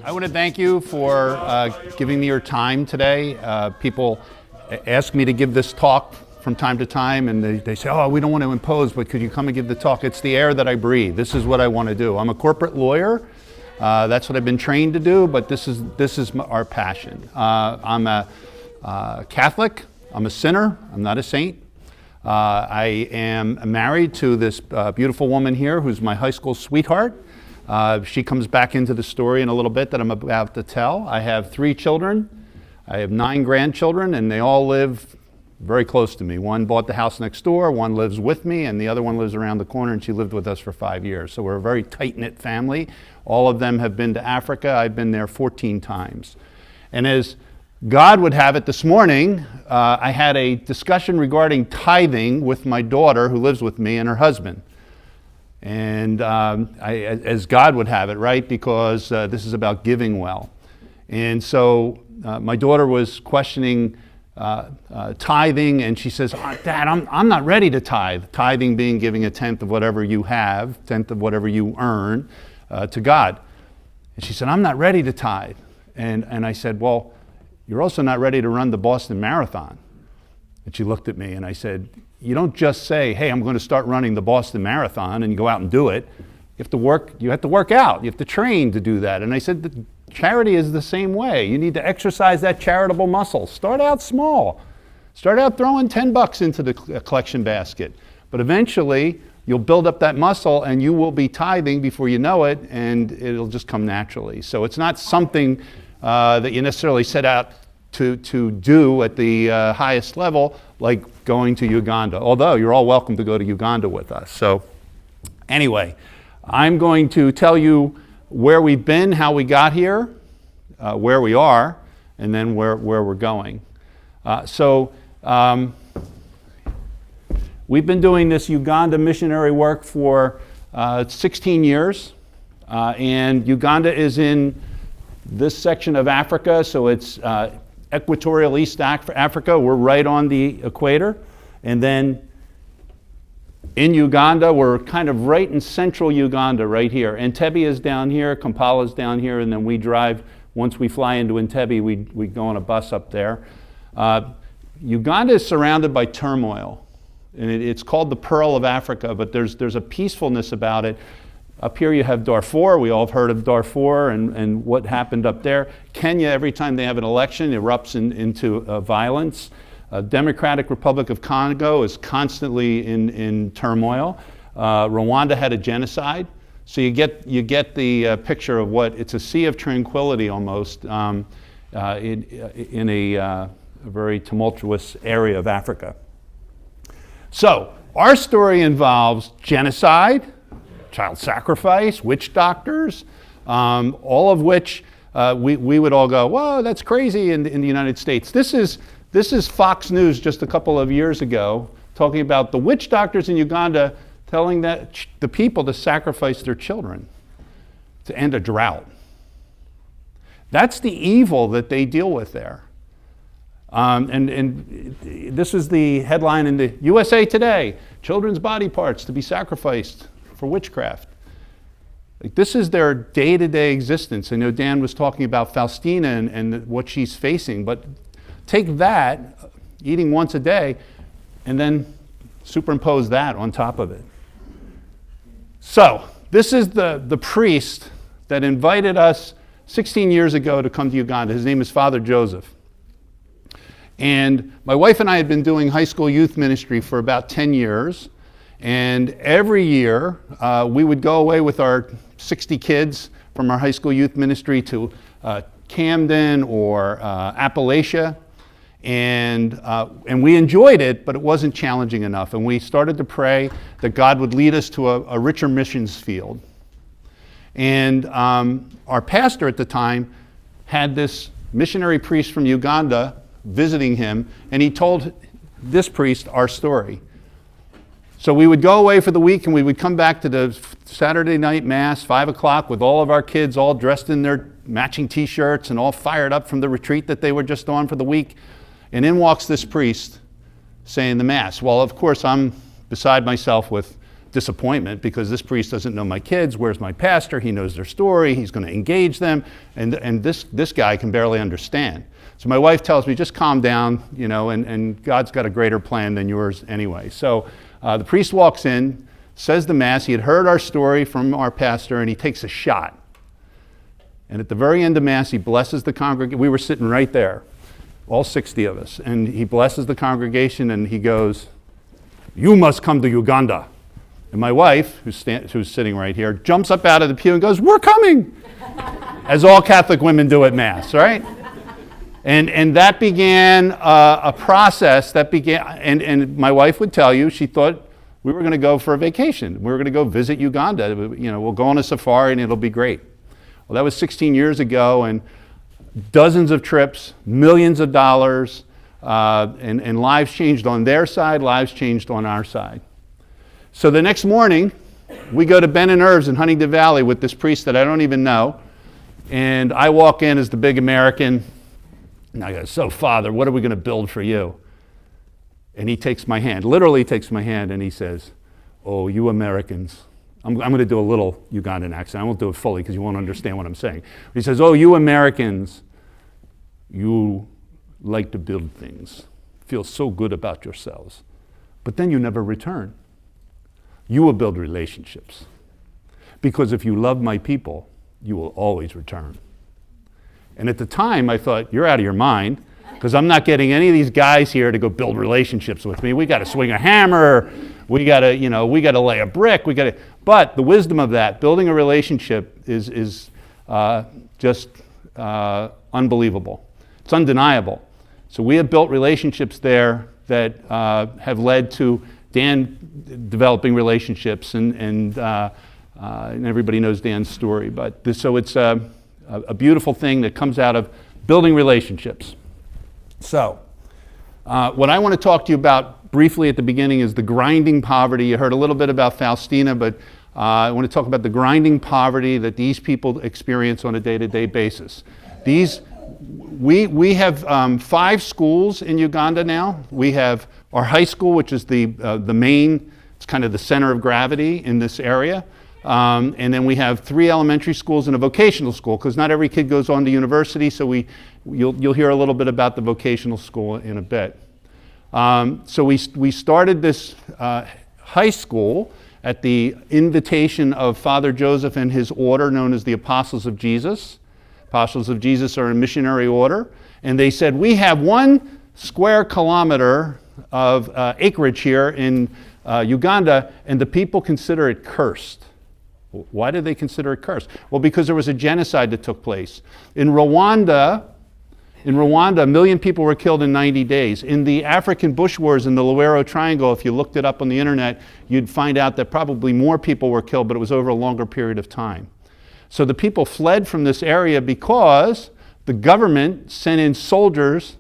I want to thank you for giving me your time today. People ask me to give this talk from time to time, and they say, oh, we don't want to impose, but could you come and give the talk? It's the air that I breathe. This is what I want to do. I'm a corporate lawyer. That's what I've been trained to do, but this is our passion. I'm a Catholic. I'm a sinner. I'm not a saint. I am married to this beautiful woman here who's my high school sweetheart. She comes back into the story in a little bit that I'm about to tell. I have 3 children. I have 9 grandchildren, and they all live very close to me. One bought the house next door, one lives with me, and the other one lives around the corner, and she lived with us for 5 years. So we're a very tight-knit family. All of them have been to Africa. I've been there 14 times. And as God would have it, this morning, I had a discussion regarding tithing with my daughter who lives with me and her husband. And as God would have it, right? Because this is about giving well. And so my daughter was questioning tithing, and she says, oh, Dad, I'm not ready to tithe. Tithing being giving a tenth of whatever you have, tenth of whatever you earn to God. And she said, I'm not ready to tithe. And I said, well, you're also not ready to run the Boston Marathon. And she looked at me and I said, you don't just say, hey, I'm going to start running the Boston Marathon, and you go out and do it. You have to work out. You have to train to do that. And I said, the charity is the same way. You need to exercise that charitable muscle. Start out small. Start out throwing $10 into the collection basket. But eventually, you'll build up that muscle, and you will be tithing before you know it, and it'll just come naturally. So it's not something that you necessarily set out to do at the highest level, like going to Uganda, although you're all welcome to go to Uganda with us. So anyway, I'm going to tell you where we've been, how we got here, where we are, and then where we're going. We've been doing this Uganda missionary work for 16 years, and Uganda is in this section of Africa, so it's equatorial East Africa. We're right on the equator. And then in Uganda, we're kind of right in central Uganda, right here. Entebbe is down here, Kampala is down here, and then we drive, once we fly into Entebbe, we go on a bus up there. Uganda is surrounded by turmoil, and it's called the Pearl of Africa, but there's a peacefulness about it. Up here you have Darfur. We all have heard of Darfur and what happened up there. Kenya, every time they have an election, erupts into violence. Democratic Republic of Congo is constantly in turmoil. Rwanda had a genocide. So you get the picture of what, it's a sea of tranquility almost in a very tumultuous area of Africa. So our story involves genocide, child sacrifice, witch doctors, all of which we would all go, whoa, that's crazy in the United States. This is Fox News just a couple of years ago talking about the witch doctors in Uganda telling the people to sacrifice their children to end a drought. That's the evil that they deal with there. And this is the headline in the USA Today, children's body parts to be sacrificed for witchcraft. Like, this is their day-to-day existence. I know Dan was talking about Faustina and what she's facing, but take that, eating once a day, and then superimpose that on top of it. So, this is the priest that invited us 16 years ago to come to Uganda. His name is Father Joseph. And my wife and I had been doing high school youth ministry for about 10 years. And every year, we would go away with our 60 kids from our high school youth ministry to Camden or Appalachia. And we enjoyed it, but it wasn't challenging enough. And we started to pray that God would lead us to a richer missions field. And our pastor at the time had this missionary priest from Uganda visiting him, and he told this priest our story. So we would go away for the week, and we would come back to the Saturday night mass, 5 o'clock, with all of our kids all dressed in their matching t-shirts and all fired up from the retreat that they were just on for the week. And in walks this priest saying the mass. Well, of course, I'm beside myself with disappointment because this priest doesn't know my kids. Where's my pastor? He knows their story. He's going to engage them. And this guy can barely understand. So my wife tells me, just calm down, you know, and God's got a greater plan than yours anyway. So the priest walks in, says the mass. He had heard our story from our pastor, and he takes a shot. And at the very end of mass, he blesses the congregation. We were sitting right there, all 60 of us. And he blesses the congregation, and he goes, "You must come to Uganda." And my wife, who's sitting right here, jumps up out of the pew and goes, "We're coming!" As all Catholic women do at mass, right? And that began a process that began, and my wife would tell you, she thought we were going to go for a vacation. We were going to go visit Uganda. You know, we'll go on a safari and it'll be great. Well, that was 16 years ago, and dozens of trips, millions of dollars, and lives changed on their side, lives changed on our side. So the next morning, we go to Ben and Irv's in Huntingdon Valley with this priest that I don't even know, and I walk in as the big American. And I go, "So, Father, what are we going to build for you?" And he takes my hand, literally takes my hand, and he says, "Oh, you Americans." I'm going to do a little Ugandan accent. I won't do it fully because you won't understand what I'm saying. He says, "Oh, you Americans, you like to build things, feel so good about yourselves, but then you never return. You will build relationships. Because if you love my people, you will always return." And at the time, I thought, you're out of your mind, because I'm not getting any of these guys here to go build relationships with me. We got to swing a hammer. We got to lay a brick. But the wisdom of that, building a relationship, is just unbelievable. It's undeniable. So we have built relationships there that have led to Dan developing relationships, and everybody knows Dan's story. So it's a beautiful thing that comes out of building relationships. So, what I want to talk to you about briefly at the beginning is the grinding poverty. You heard a little bit about Faustina, but I want to talk about the grinding poverty that these people experience on a day-to-day basis. We have 5 schools in Uganda now. We have our high school, which is the main, it's kind of the center of gravity in this area. And then we have 3 elementary schools and a vocational school, because not every kid goes on to university, so you'll hear a little bit about the vocational school in a bit. So we started this high school at the invitation of Father Joseph and his order known as the Apostles of Jesus. Apostles of Jesus are a missionary order, and they said, we have 1 square kilometer of acreage here in Uganda, and the people consider it cursed. Why did they consider it cursed? Well, because there was a genocide that took place. In Rwanda, 1 million people were killed in 90 days. In the African bush wars in the Luwero Triangle, if you looked it up on the internet, you'd find out that probably more people were killed, but it was over a longer period of time. So the people fled from this area because the government sent in soldiers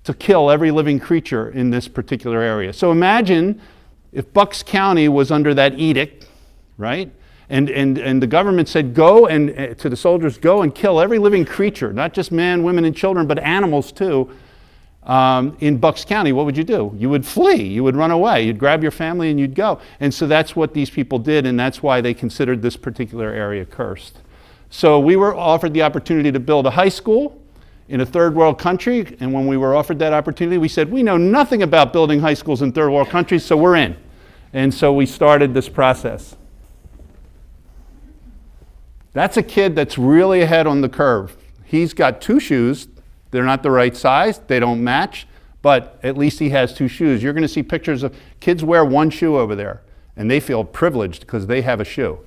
to kill every living creature in this particular area. So imagine if Bucks County was under that edict, right? And the government said, go and to the soldiers, go and kill every living creature, not just men, women, and children, but animals too, in Bucks County. What would you do? You would flee. You would run away. You'd grab your family and you'd go. And so that's what these people did, and that's why they considered this particular area cursed. So we were offered the opportunity to build a high school in a third world country, and when we were offered that opportunity, we said, we know nothing about building high schools in third world countries, so we're in. And so we started this process. That's a kid that's really ahead on the curve. He's got 2 shoes. They're not the right size. They don't match, but at least he has 2 shoes. You're going to see pictures of kids wear 1 shoe over there. And they feel privileged because they have a shoe.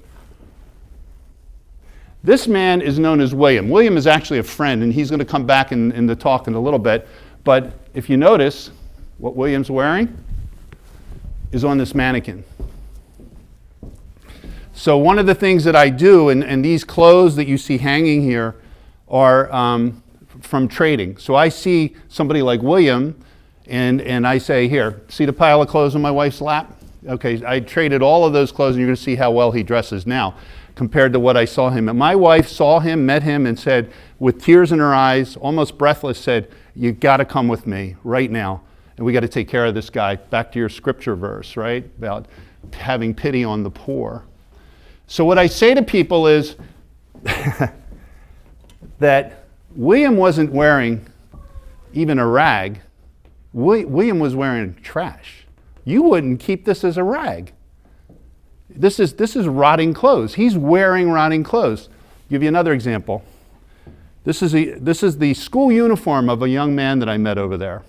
This man is known as William. William is actually a friend, and he's going to come back in the talk in a little bit. But if you notice, what William's wearing is on this mannequin. So one of the things that I do, and these clothes that you see hanging here are from trading. So I see somebody like William, and I say, here, see the pile of clothes on my wife's lap? Okay, I traded all of those clothes, and you're going to see how well he dresses now compared to what I saw him. And my wife saw him, met him, and said, with tears in her eyes, almost breathless, said, you got to come with me right now, and we got to take care of this guy. Back to your scripture verse, right, about having pity on the poor. So what I say to people is that William wasn't wearing even a rag. William was wearing trash. You wouldn't keep this as a rag. This is rotting clothes. He's wearing rotting clothes. I'll give you another example. This is the school uniform of a young man that I met over there.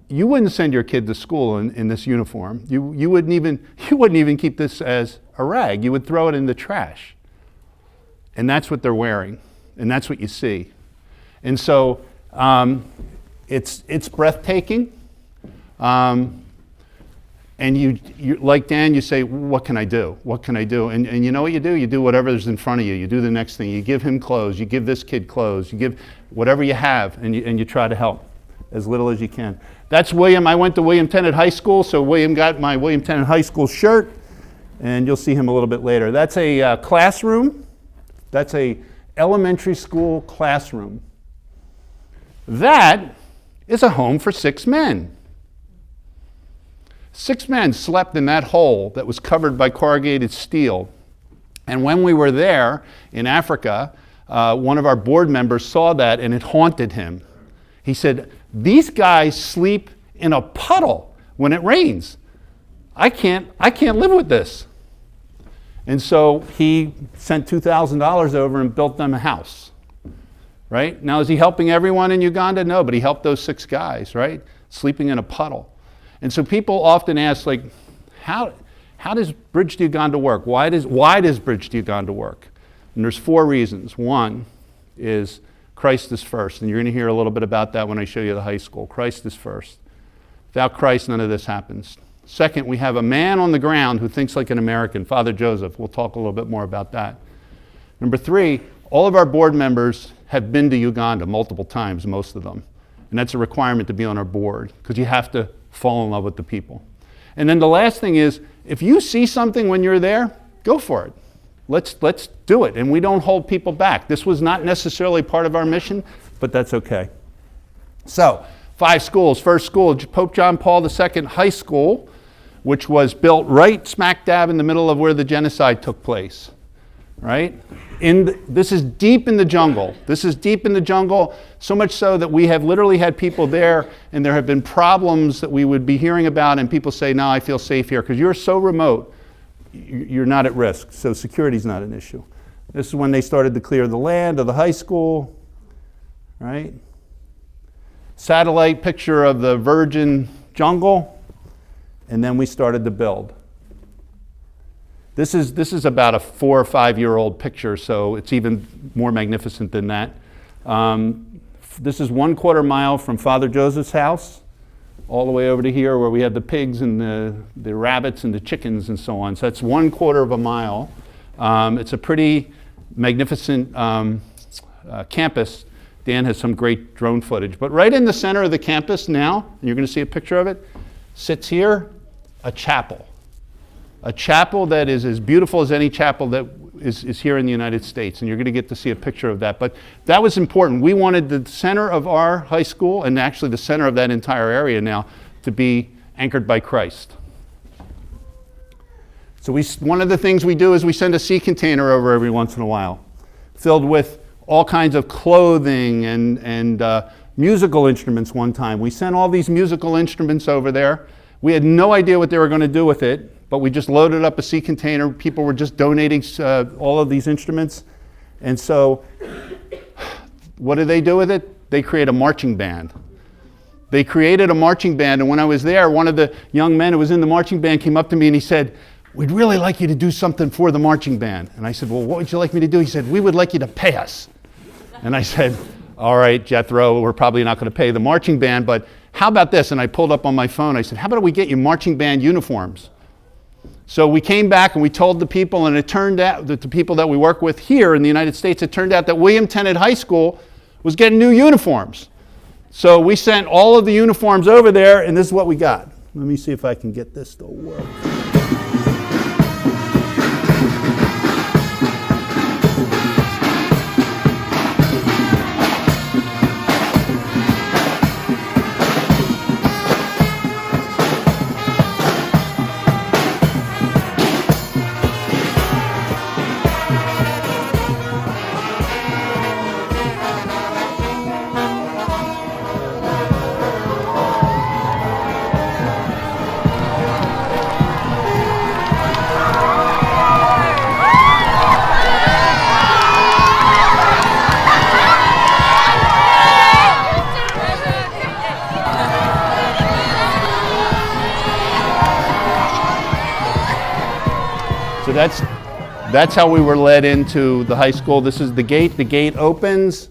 You wouldn't send your kid to school in this uniform. You wouldn't even keep this as a rag. You would throw it in the trash. And that's what they're wearing. And that's what you see. And so it's breathtaking. And you like Dan, you say, what can I do? What can I do? And you know what you do? You do whatever's in front of you. You do the next thing. You give him clothes. You give this kid clothes. You give whatever you have, and you try to help as little as you can. That's William. I went to William Tennant High School, so William got my William Tennant High School shirt, and you'll see him a little bit later. That's a classroom. That's a elementary school classroom. That is a home for 6 men. 6 men slept in that hole that was covered by corrugated steel. And when we were there in Africa, one of our board members saw that, and it haunted him. He said, these guys sleep in a puddle when it rains. I can't live with this. And so he sent $2,000 over and built them a house. Right? Now, is he helping everyone in Uganda? No, but he helped those 6 guys, right? Sleeping in a puddle. And so people often ask, like, how does Bridge to Uganda work? Why does Bridge to Uganda work? And there's 4 reasons. One is Christ is first, and you're going to hear a little bit about that when I show you the high school. Christ is first. Without Christ, none of this happens. Second, we have a man on the ground who thinks like an American, Father Joseph. We'll talk a little bit more about that. Number 3, all of our board members have been to Uganda multiple times, most of them. And that's a requirement to be on our board, because you have to fall in love with the people. And then the last thing is, if you see something when you're there, go for it. Let's do it. And we don't hold people back. This was not necessarily part of our mission, but that's okay. So, 5 schools. First school, Pope John Paul II High School, which was built right smack dab in the middle of where the genocide took place. Right? This is deep in the jungle. This is deep in the jungle, so much so that we have literally had people there, and there have been problems that we would be hearing about, and people say, no, I feel safe here, because you're so remote, you're not at risk, so security's not an issue. This is when they started to clear the land of the high school, right? Satellite picture of the virgin jungle, and then we started to build. This is about a 4 or 5 year old picture, so it's even more magnificent than that. This is 1/4 mile from Father Joseph's house, all the way over to here where we had the pigs and the rabbits and the chickens and so on. So that's 1/4 mile. It's a pretty magnificent campus. Dan has some great drone footage. But right in the center of the campus now, and you're going to see a picture of it, sits here a chapel. A chapel that is as beautiful as any chapel that is here in the United States, and you're going to get to see a picture of that. But that was important. We wanted the center of our high school, and actually the center of that entire area now, to be anchored by Christ. So one of the things we do is we send a sea container over every once in a while, filled with all kinds of clothing and musical instruments one time. We sent all these musical instruments over there. We had no idea what they were going to do with it, but we just loaded up a sea container. People were just donating all of these instruments. And so what do they do with it? They create a marching band. They created a marching band, and when I was there, one of the young men who was in the marching band came up to me and he said, "We'd really like you to do something for the marching band." And I said, "Well, what would you like me to do?" He said, "We would like you to pay us." And I said, "All right, Jethro, we're probably not going to pay the marching band, but how about this?" And I pulled up on my phone, I said, "How about we get you marching band uniforms?" So we came back and we told the people, and it turned out that the people that we work with here in the United States, it turned out that William Tenet High School was getting new uniforms. So we sent all of the uniforms over there, and this is what we got. Let me see if I can get this to work. So that's how we were led into the high school. This is the gate. The gate opens.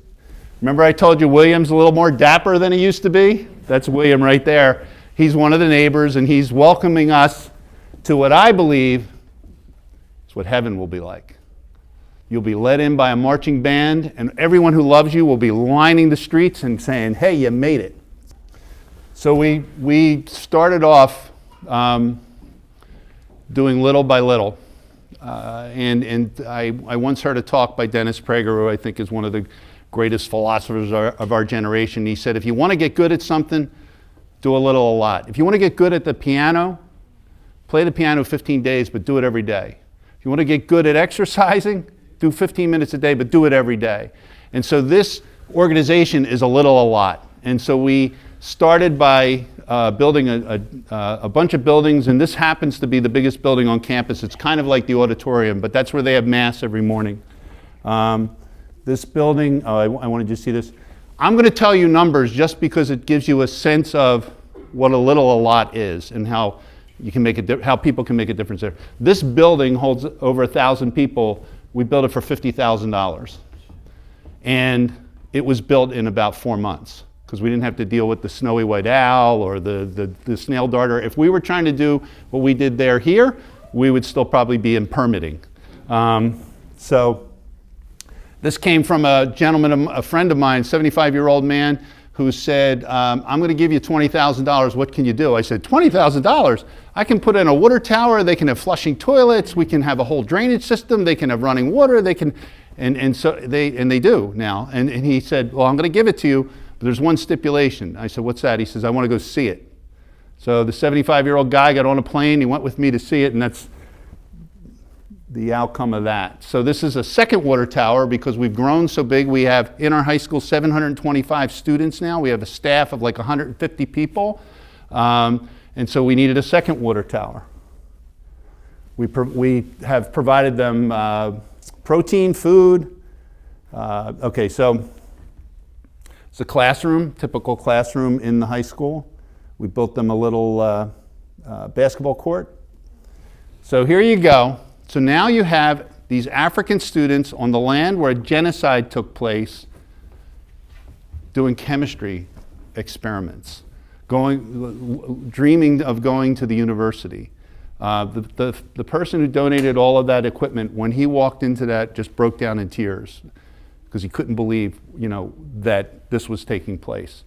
Remember I told you William's a little more dapper than he used to be? That's William right there. He's one of the neighbors, and he's welcoming us to what I believe is what heaven will be like. You'll be led in by a marching band, and everyone who loves you will be lining the streets and saying, "Hey, you made it." So we started off doing little by little. And I once heard a talk by Dennis Prager, who I think is one of the greatest philosophers of our generation. He said, if you want to get good at something, do a little, a lot. If you want to get good at the piano, play the piano 15 days, but do it every day. If you want to get good at exercising, do 15 minutes a day, but do it every day. And so this organization is a little, a lot. And so we started by building a bunch of buildings, and this happens to be the biggest building on campus. It's kind of like the auditorium, but that's where they have mass every morning. This building, I wanted you to see this. I'm going to tell you numbers just because it gives you a sense of what a little, a lot is, and how you can make it, how people can make a difference there. This building holds over 1,000 people. We built it for $50,000, and it was built in about 4 months, because we didn't have to deal with the snowy white owl or the snail darter. If we were trying to do what we did here, we would still probably be in permitting. So this came from a gentleman, a friend of mine, 75-year-old man, who said, I'm going to give you $20,000. What can you do? I said, $20,000? I can put in a water tower. They can have flushing toilets. We can have a whole drainage system. They can have running water. They can, and so they do now. And he said, well, I'm going to give it to you, but there's one stipulation. I said, what's that? He says, I want to go see it. So the 75-year-old guy got on a plane. He went with me to see it, and that's the outcome of that. So this is a second water tower because we've grown so big. We have in our high school 725 students now. We have a staff of like 150 people. And so we needed a second water tower. We have provided them protein, food. Okay, so it's a classroom, typical classroom in the high school. We built them a little basketball court. So here you go. So now you have these African students on the land where a genocide took place doing chemistry experiments, dreaming of going to the university. The person who donated all of that equipment, when he walked into that, just broke down in tears because he couldn't believe, that this was taking place.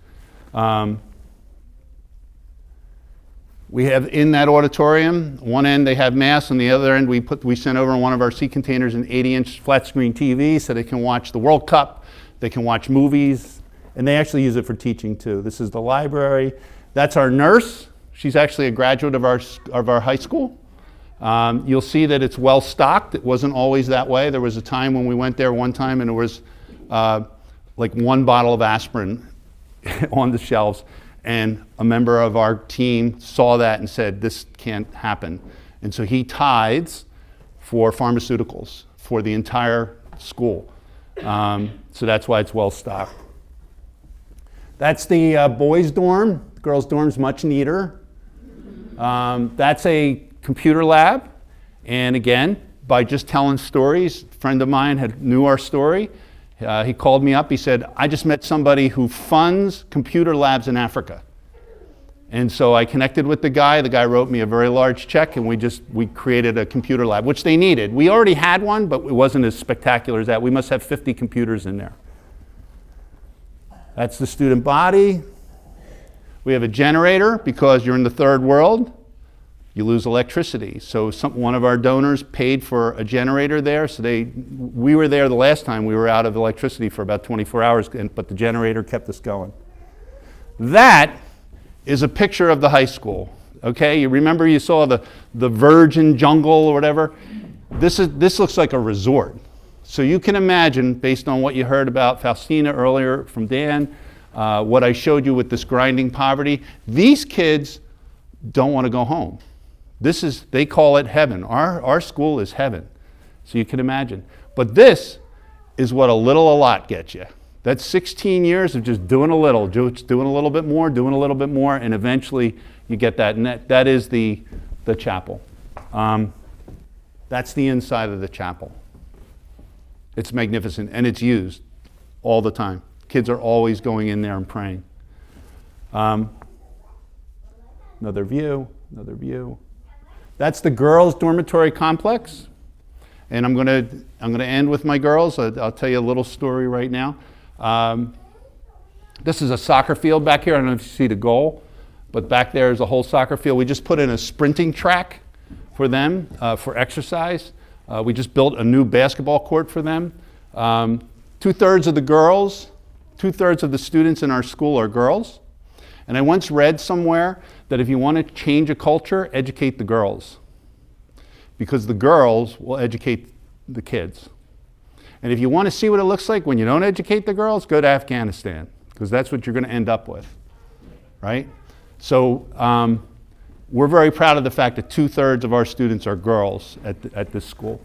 We have in that auditorium, one end they have mass, on the other end we sent over in one of our sea containers an 80-inch flat screen TV so they can watch the World Cup, they can watch movies, and they actually use it for teaching too. This is the library. That's our nurse. She's actually a graduate of our high school. You'll see that it's well stocked. It wasn't always that way. There was a time when we went there one time and there was like one bottle of aspirin on the shelves. And a member of our team saw that and said, this can't happen. And so he tithes for pharmaceuticals for the entire school. So that's why it's well stocked. That's the boys' dorm. The girls' dorm's much neater. That's a computer lab. And again, by just telling stories, a friend of mine knew our story. He called me up. He said, I just met somebody who funds computer labs in Africa. And so I connected with the guy. The guy wrote me a very large check, and we created a computer lab, which they needed. We already had one, but it wasn't as spectacular as that. We must have 50 computers in there. That's the student body. We have a generator because you're in the third world. You lose electricity. So one of our donors paid for a generator there. So we were there the last time. We were out of electricity for about 24 hours, but the generator kept us going. That is a picture of the high school. Okay, you remember you saw the virgin jungle or whatever? This looks like a resort. So you can imagine, based on what you heard about Faustina earlier from Dan, what I showed you with this grinding poverty, these kids don't want to go home. They call it heaven. Our school is heaven. So you can imagine. But this is what a lot gets you. That's 16 years of just doing a little, just doing a little bit more, doing a little bit more, and eventually you get that. And that is the chapel. That's the inside of the chapel. It's magnificent, and it's used all the time. Kids are always going in there and praying. Another view. That's the girls' dormitory complex. And I'm gonna end with my girls. I'll tell you a little story right now. This is a soccer field back here. I don't know if you see the goal, but back there is a whole soccer field. We just put in a sprinting track for them for exercise. We just built a new basketball court for them. 2/3 of the girls, 2/3 of the students in our school are girls. And I once read somewhere that if you want to change a culture, educate the girls. Because the girls will educate the kids. And if you want to see what it looks like when you don't educate the girls, go to Afghanistan, because that's what you're going to end up with, right? So we're very proud of the fact that 2/3 of our students are girls at this school.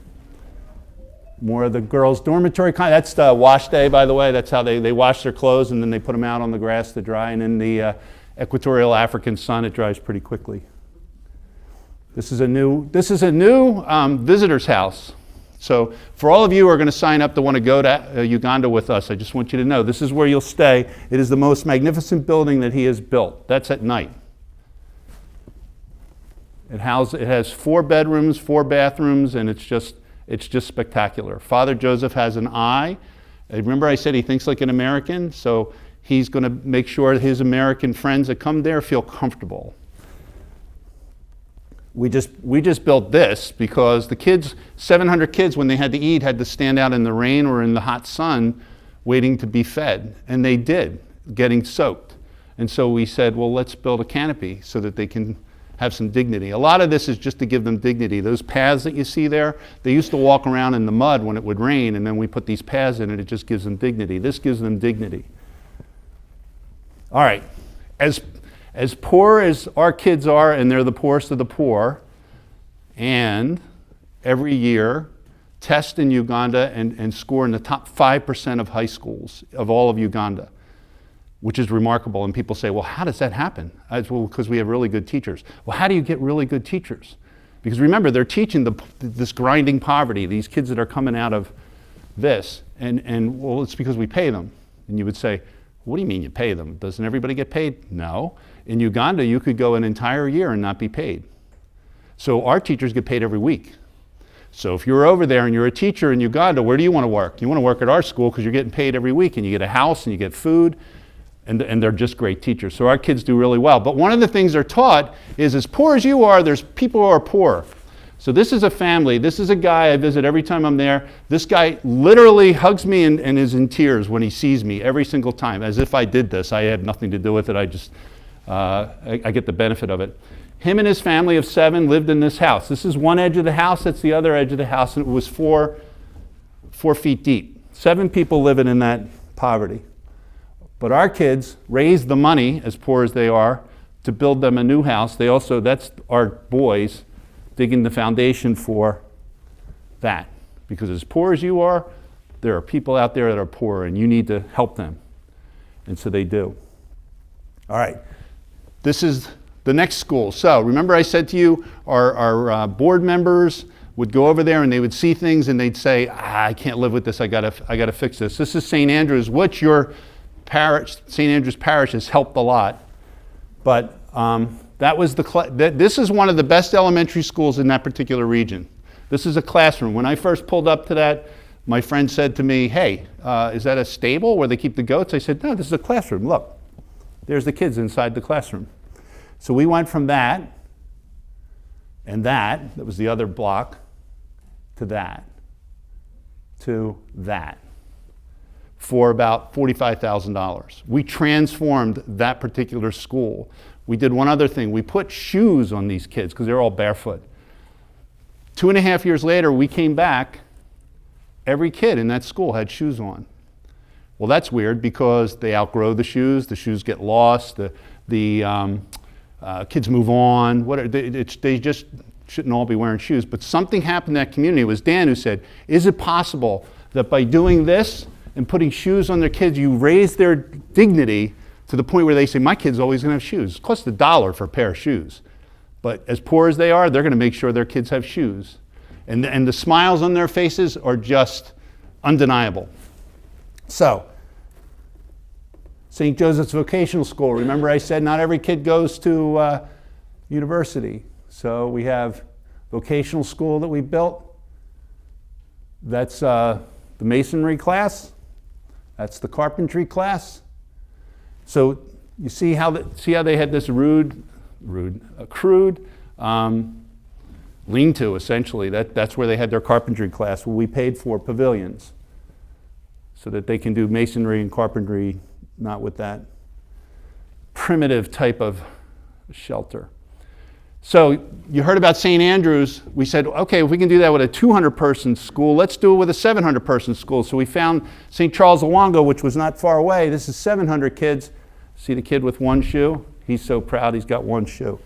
More of the girls' dormitory. That's the wash day, by the way. That's how they wash their clothes, and then they put them out on the grass to dry. And in the equatorial African sun, it dries pretty quickly. This is a new visitor's house. So for all of you who are going to sign up to want to go to Uganda with us, I just want you to know this is where you'll stay. It is the most magnificent building that he has built. That's at night. It has 4 bedrooms, 4 bathrooms, and it's just spectacular. Father Joseph has an eye. Remember I said he thinks like an American, so he's going to make sure that his American friends that come there feel comfortable. We just built this because the kids, 700 kids, when they had to eat, had to stand out in the rain or in the hot sun waiting to be fed. And they did, getting soaked. And so we said, well, let's build a canopy so that they can have some dignity. A lot of this is just to give them dignity. Those paths that you see there, they used to walk around in the mud when it would rain, and then we put these paths in and it just gives them dignity. This gives them dignity. All right, as poor as our kids are, and they're the poorest of the poor, and every year test in Uganda and score in the top 5% of high schools of all of Uganda, which is remarkable. And people say, well, how does that happen? Well, because we have really good teachers. Well, how do you get really good teachers? Because remember, they're teaching this grinding poverty, these kids that are coming out of this. And well, it's because we pay them. And you would say, what do you mean you pay them? Doesn't everybody get paid? No. In Uganda, you could go an entire year and not be paid. So our teachers get paid every week. So if you're over there and you're a teacher in Uganda, where do you want to work? You want to work at our school because you're getting paid every week, and you get a house and you get food, and they're just great teachers. So our kids do really well. But one of the things they're taught is, as poor as you are, there's people who are poor. So this is a family. This is a guy I visit every time I'm there. This guy literally hugs me and is in tears when he sees me every single time, as if I did this. I had nothing to do with it. I just, I get the benefit of it. Him and his family of 7 lived in this house. This is one edge of the house. That's the other edge of the house. And it was 4 feet deep. 7 people living in that poverty. But our kids raised the money, as poor as they are, to build them a new house. They also, that's our boys digging the foundation for that. Because as poor as you are, there are people out there that are poor, and you need to help them. And so they do. All right, this is the next school. So remember I said to you, our board members would go over there and they would see things and they'd say, I can't live with this, I gotta fix this. This is St. Andrews, which your parish, St. Andrews Parish has helped a lot. But this is one of the best elementary schools in that particular region. This is a classroom. When I first pulled up to that, my friend said to me, hey, is that a stable where they keep the goats? I said, no, this is a classroom. Look, there's the kids inside the classroom. So we went from that, and that was the other block, to that, for about $45,000. We transformed that particular school. We did one other thing. We put shoes on these kids because they're all barefoot. 2.5 years later, we came back. Every kid in that school had shoes on. Well, that's weird because they outgrow the shoes get lost, the kids move on. They just shouldn't all be wearing shoes. But something happened in that community. It was Dan who said, is it possible that by doing this and putting shoes on their kids, you raise their dignity to the point where they say, my kid's always gonna have shoes. It costs $1 for a pair of shoes. But as poor as they are, they're gonna make sure their kids have shoes. And the smiles on their faces are just undeniable. So, St. Joseph's Vocational School. Remember I said not every kid goes to university. So we have vocational school that we built. That's the masonry class. That's the carpentry class. So you see how they had this crude lean-to, essentially. That's where they had their carpentry class, where we paid for pavilions so that they can do masonry and carpentry, not with that primitive type of shelter. So you heard about St. Andrews. We said, okay, if we can do that with a 200-person school, let's do it with a 700-person school. So we found St. Charles Awongo, which was not far away. This is 700 kids. See the kid with one shoe? He's so proud he's got one shoe.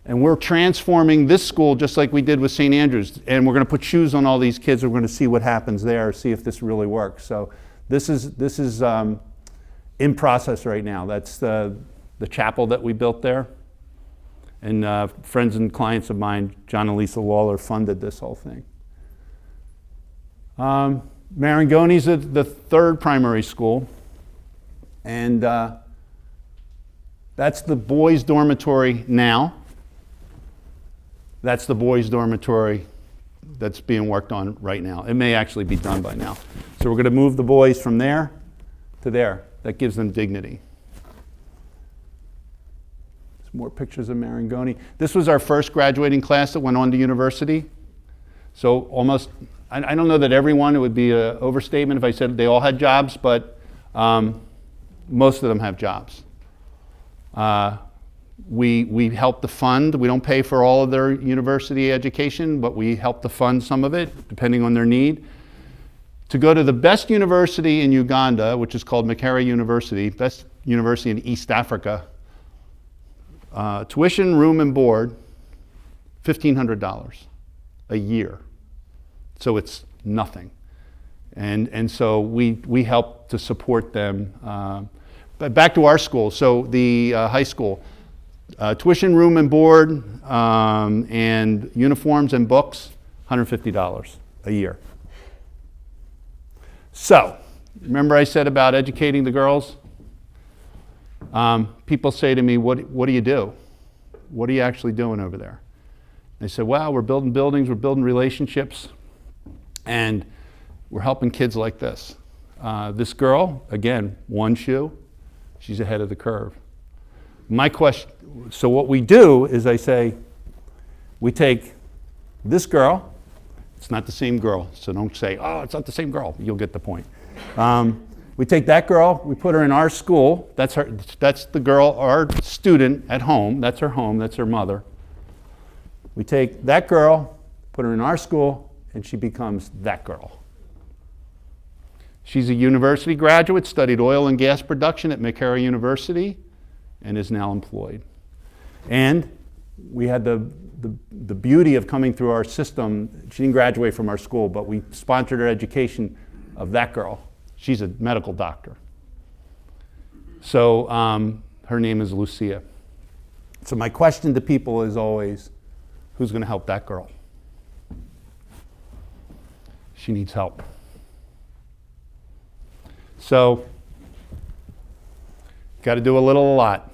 And we're transforming this school just like we did with St. Andrews. And we're going to put shoes on all these kids. We're going to see what happens there, see if this really works. So this is in process right now. That's the chapel that we built there. And friends and clients of mine, John and Lisa Waller, funded this whole thing. Marangoni's the third primary school. And that's the boys' dormitory now. That's the boys' dormitory that's being worked on right now. It may actually be done by now. So we're going to move the boys from there to there. That gives them dignity. Some more pictures of Marangoni. This was our first graduating class that went on to university. So almost, I don't know that everyone, it would be an overstatement if I said they all had jobs, but most of them have jobs. We help to fund. We don't pay for all of their university education, but we help to fund some of it, depending on their need. To go to the best university in Uganda, which is called Makerere University, best university in East Africa, tuition, room, and board, $1,500 a year. So it's nothing. And so we help to support them. But back to our school, so the high school. Tuition, room, and board, and uniforms and books, $150 a year. So, remember I said about educating the girls? People say to me, what do you do? What are you actually doing over there? They said, well, we're building buildings, we're building relationships, and we're helping kids like this. This girl, again, one shoe, she's ahead of the curve. My question, so what we do is I say, we take this girl, it's not the same girl, so don't say, oh, it's not the same girl, you'll get the point. We take that girl, we put her in our school, that's the girl, our student at home, that's her mother. We take that girl, put her in our school, and she becomes that girl. She's a university graduate, studied oil and gas production at Makerere University, and is now employed. And we had the beauty of coming through our system. She didn't graduate from our school, but we sponsored her education of that girl. She's a medical doctor. So Her name is Lucia. So my question to people is always, who's going to help that girl? She needs help. So, got to do a lot.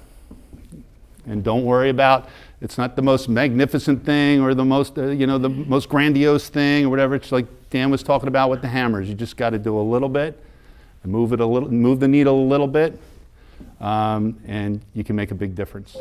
And don't worry about, it's not the most magnificent thing or the most, the most grandiose thing or whatever. It's like Dan was talking about with the hammers. You just got to do a little bit, and move the needle a little bit, and you can make a big difference.